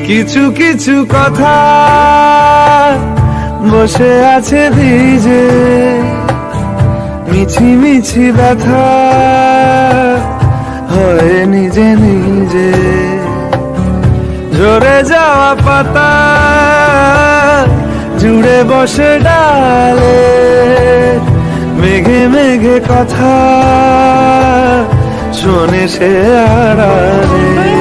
কিছু কিছু কথা বসে আছে ভিজে, মিছি মিছি ব্যথা হয় নিজে নিজে। ঝরে যাওয়া পাতা জুড়ে বসে ডালে, মেঘে মেঘে কথা শোনে সে আড়ালে।